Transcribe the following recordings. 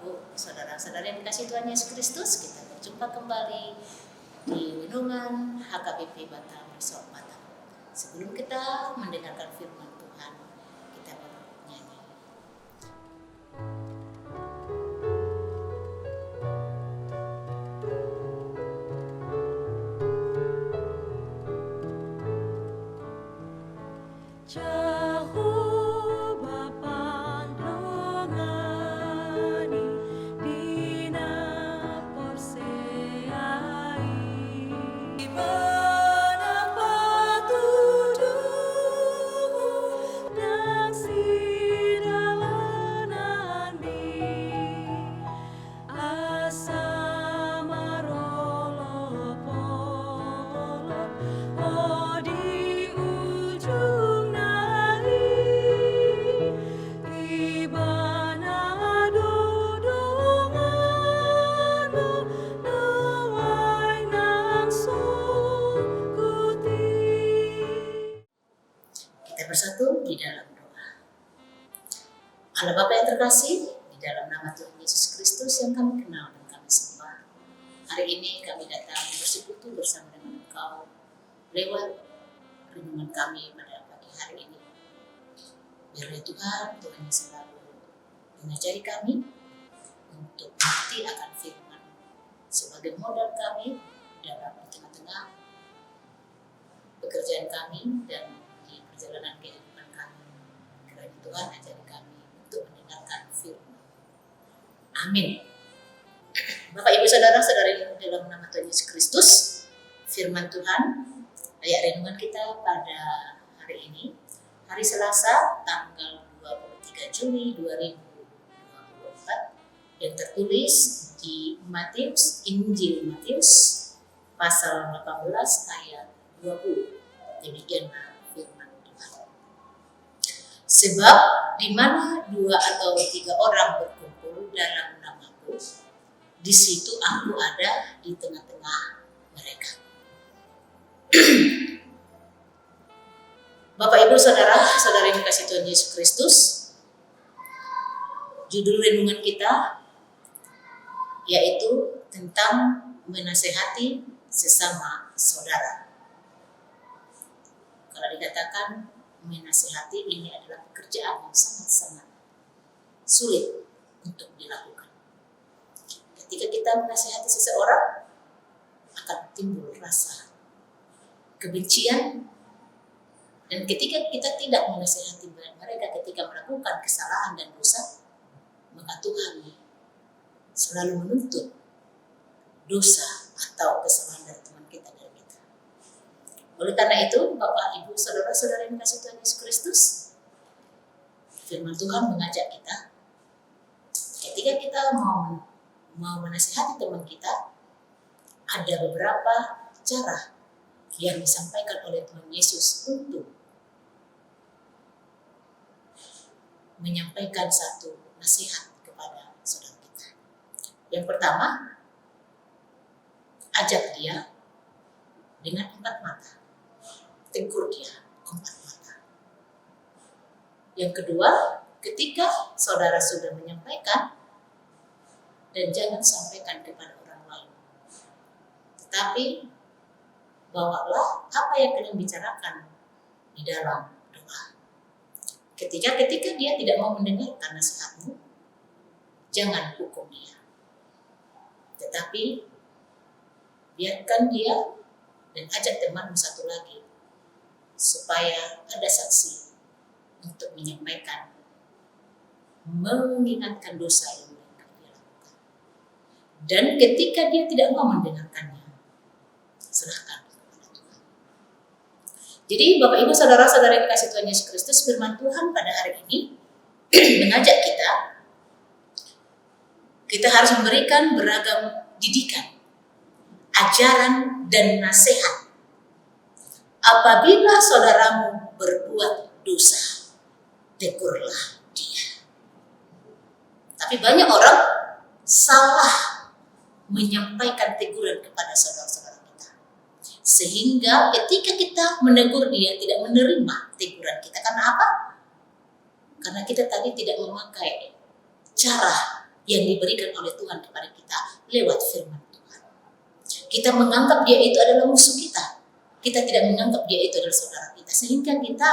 Ibu, saudara-saudara yang dikasihi Tuhan Yesus Kristus, kita berjumpa kembali di Renungan HKBP Batam Resort Batam. Sebelum kita mendengarkan firman Tuhan, kita bernyanyi. Bersatu di dalam doa. Allah Bapa yang terkasih, di dalam nama Tuhan Yesus Kristus yang kami kenal dan kami sembah, hari ini kami datang bersekutu bersama dengan Engkau lewat renungan kami pada pagi hari ini. Biarlah Tuhan yang selalu mengajari kami untuk mengerti akan firman sebagai modal kami dalam tengah-tengah pekerjaan kami dan perjalanan kehidupan kami. Kiranya Tuhan ajari kami untuk mendengarkan firman. Amin. Bapak, Ibu, Saudara-saudari dalam nama Tuhan Yesus Kristus, firman Tuhan ayat renungan kita pada hari ini, hari Selasa, tanggal 23 Juli 2024, yang tertulis di Injil Matius pasal 18 ayat 20. Demikianlah firman Tuhan. Sebab di mana 2 atau 3 orang berkumpul dalam namaku, di situ aku ada di tengah-tengah mereka. Bapak, Ibu, Saudara-saudari yang dikasihi Tuhan Yesus Kristus, judul renungan kita yaitu tentang menasehati sesama saudara. Kalau dikatakan menasehati, ini adalah pekerjaan yang sangat-sangat sulit untuk dilakukan. Ketika kita menasehati seseorang, akan timbul rasa kebencian, dan ketika kita tidak menasehati mereka ketika melakukan kesalahan dan dosa, maka Tuhan selalu menuntut dosa atau kesalahan dari teman kita dari kita. Oleh karena itu, Bapak, Ibu, Saudara-saudara yang dikasihi Tuhan Yesus Kristus, firman Tuhan mengajak kita, ketika kita mau menasihati teman kita, ada beberapa cara yang disampaikan oleh Tuhan Yesus untuk menyampaikan satu nasihat kepada saudara kita. Yang pertama, ajak dia dengan 4 mata. Tegur dia 4 mata. Yang kedua, ketika saudara sudah menyampaikan, dan jangan sampaikan kepada orang lain, tetapi bawalah apa yang kalian bicarakan di dalam doa. Ketika dia tidak mau mendengarkan nasihatmu, jangan hukum dia, tetapi biarkan dia dan ajak temanmu satu lagi, supaya ada saksi untuk menyampaikan, mengingatkan dosa yang mereka lakukan. Dan ketika dia tidak mau mendengarkannya, serahkan kepada Tuhan. Jadi Bapak, Ibu, Saudara-saudara yang dikasihi Tuhan Yesus Kristus, firman Tuhan pada hari ini mengajak kita harus memberikan beragam didikan, ajaran, dan nasihat. Apabila saudaramu berbuat dosa, tegurlah dia. Tapi banyak orang salah menyampaikan teguran kepada saudara-saudara kita, sehingga ketika kita menegur dia tidak menerima teguran kita. Karena apa? Karena kita tadi tidak memakai cara yang diberikan oleh Tuhan kepada kita lewat firman Tuhan. Kita menganggap dia itu adalah musuh kita. Kita tidak menganggap dia itu adalah saudara kita. Sehingga kita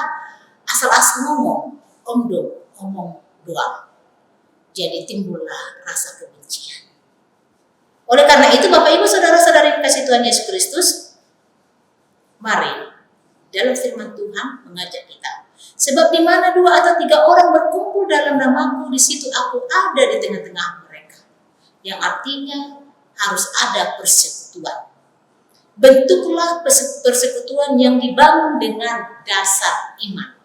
asal-asal ngomong doang. Jadi timbullah rasa kebencian. Oleh karena itu Bapak Ibu saudara-saudari kasih Tuhan Yesus Kristus, mari dalam firman Tuhan mengajak kita. Sebab di mana 2 atau 3 orang berkumpul dalam namaku, di situ aku ada di tengah-tengah mereka. Yang artinya harus ada persekutuan. Bentuklah persekutuan yang dibangun dengan dasar iman.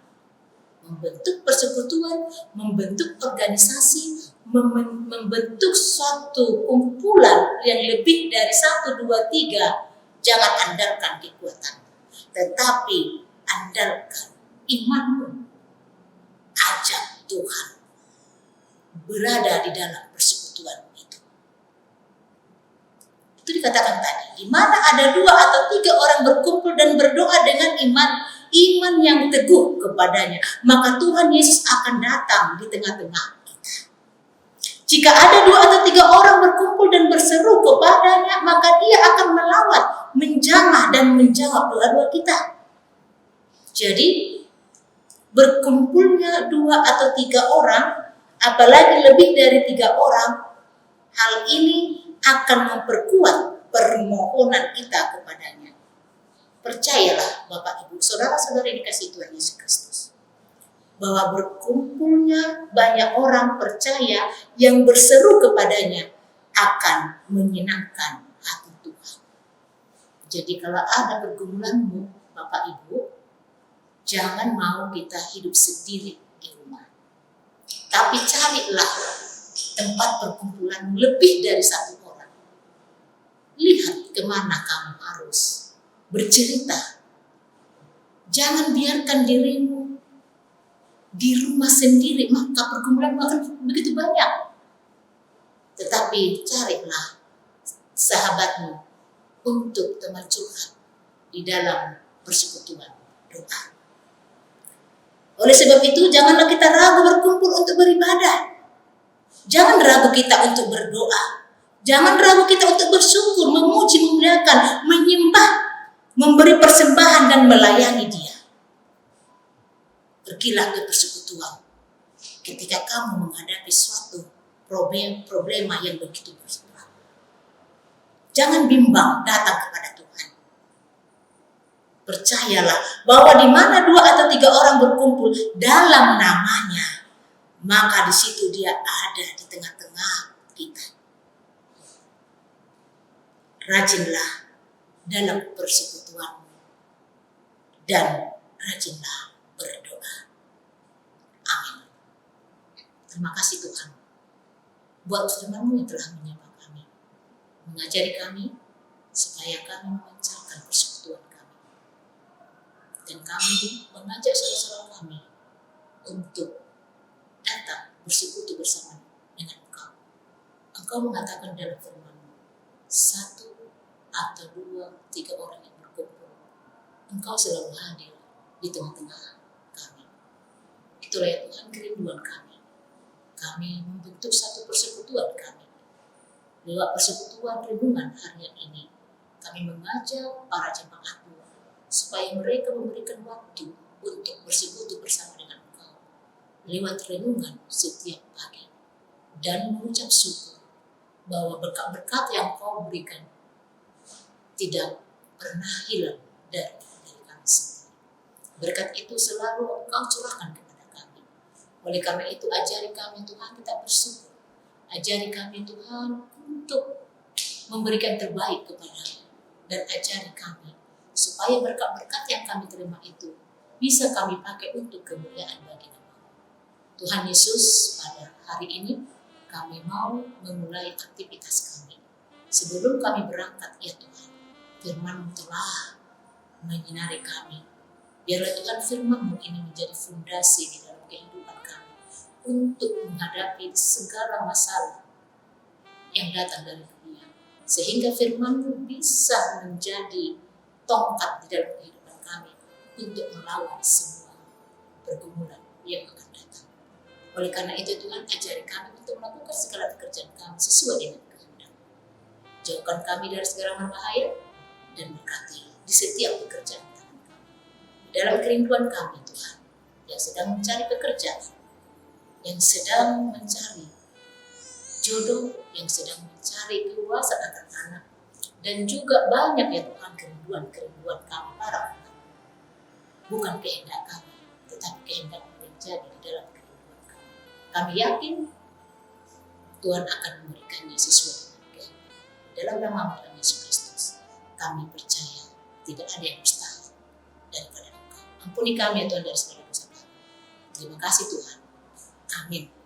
Membentuk persekutuan, membentuk organisasi, membentuk suatu kumpulan yang lebih dari 1, 2, 3. Jangan andalkan kekuatan, tetapi andalkan imanmu. Ajak Tuhan berada di dalam persekutuan itu. Itu dikatakan tadi, di mana ada 2 atau 3 orang berkumpul dan berdoa dengan iman yang teguh kepadanya, maka Tuhan Yesus akan datang di tengah-tengah kita. Jika ada 2 atau 3 orang berkumpul dan berseru kepadanya, maka dia akan melawat, menjamah dan menjawab doa-doa kita. Jadi berkumpulnya 2 atau 3 orang, apalagi lebih dari 3 orang, hal ini akan memperkuat permohonan kita kepadanya. Percayalah Bapak Ibu, saudara-saudari dikasih Tuhan Yesus Kristus, bahwa berkumpulnya banyak orang percaya yang berseru kepadanya akan menyenangkan hati Tuhan. Jadi kalau ada pergumulanmu Bapak Ibu, jangan mau kita hidup sendiri di rumah. Tapi carilah tempat perkumpulan lebih dari 1 orang. Lihat kemana kamu harus bercerita. Jangan biarkan dirimu di rumah sendiri, maka pergumulan akan begitu banyak. Tetapi carilah sahabatmu untuk teman curhat di dalam persekutuan doa. Oleh sebab itu, janganlah kita ragu berkumpul untuk beribadah. Jangan ragu kita untuk berdoa. Jangan ragu kita untuk bersyukur, memuji, memuliakan, menyembah, memberi persembahan dan melayani Dia. Pergilah ke persekutuan ketika kamu menghadapi suatu problema yang begitu berat. Jangan bimbang datang kepada Tuhan. Percayalah bahwa di mana 2 atau 3 orang berkumpul dalam namanya, maka di situ Dia ada di tengah-tengah kita. Rajinlah dalam persekutuan dan rajinlah berdoa. Amin. Terima kasih Tuhan buat firman-Mu yang telah menyapa kami, mengajari kami supaya kami melancarkan persekutuan kami, dan kami mengajak saudara-saudara kami untuk datang bersekutu bersama dengan Engkau. Engkau mengatakan dalam firman-Mu, 1 atau 2, 3 orang yang berkumpul, Engkau selalu hadir di tengah-tengah kami. Itulah ya Tuhan kerinduan kami. Kami membentuk satu persekutuan kami. Lewat persekutuan renungan harian ini, kami mengajak para jemaat-Mu supaya mereka memberikan waktu untuk bersekutu bersama dengan Engkau lewat renungan setiap pagi, dan mengucap syukur bahwa berkat-berkat yang Kau berikan tidak pernah hilang dari kami sendiri. Berkat itu selalu Engkau curahkan kepada kami. Oleh karena itu, ajari kami Tuhan kita bersyukur. Ajari kami Tuhan untuk memberikan terbaik kepada-Mu, dan ajari kami supaya berkat-berkat yang kami terima itu bisa kami pakai untuk kemuliaan bagi nama. Tuhan Yesus, pada hari ini kami mau memulai aktivitas kami. Sebelum kami berangkat, ya Tuhan, firman-Mu telah menyinari kami. Biarlah Tuhan firman-Mu ini menjadi fondasi di dalam kehidupan kami untuk menghadapi segala masalah yang datang dari dunia, sehingga firman-Mu bisa menjadi tongkat di dalam kehidupan kami untuk melawan semua pergumulan yang akan datang. Oleh karena itu Tuhan, ajari kami untuk melakukan segala pekerjaan kami sesuai dengan kehendak. Jauhkan kami dari segala berbahaya dan berkati di setiap pekerjaan kami. Dalam kerinduan kami Tuhan, yang sedang mencari pekerjaan, yang sedang mencari jodoh, yang sedang mencari keluasan akan anak, dan juga banyak ya Tuhan kerinduan kami para umat. Bukan kehendak kami, tetapi kehendak yang terjadi di dalam kerinduan kami. Kami yakin Tuhan akan memberikannya sesuai dengan kehendak. Dalam nama Tuhan Yesus Kristus, kami percaya tidak ada yang mustahil daripada Engkau. Ampuni kami ya Tuhan dari segala dosa kami. Terima kasih Tuhan. Amin.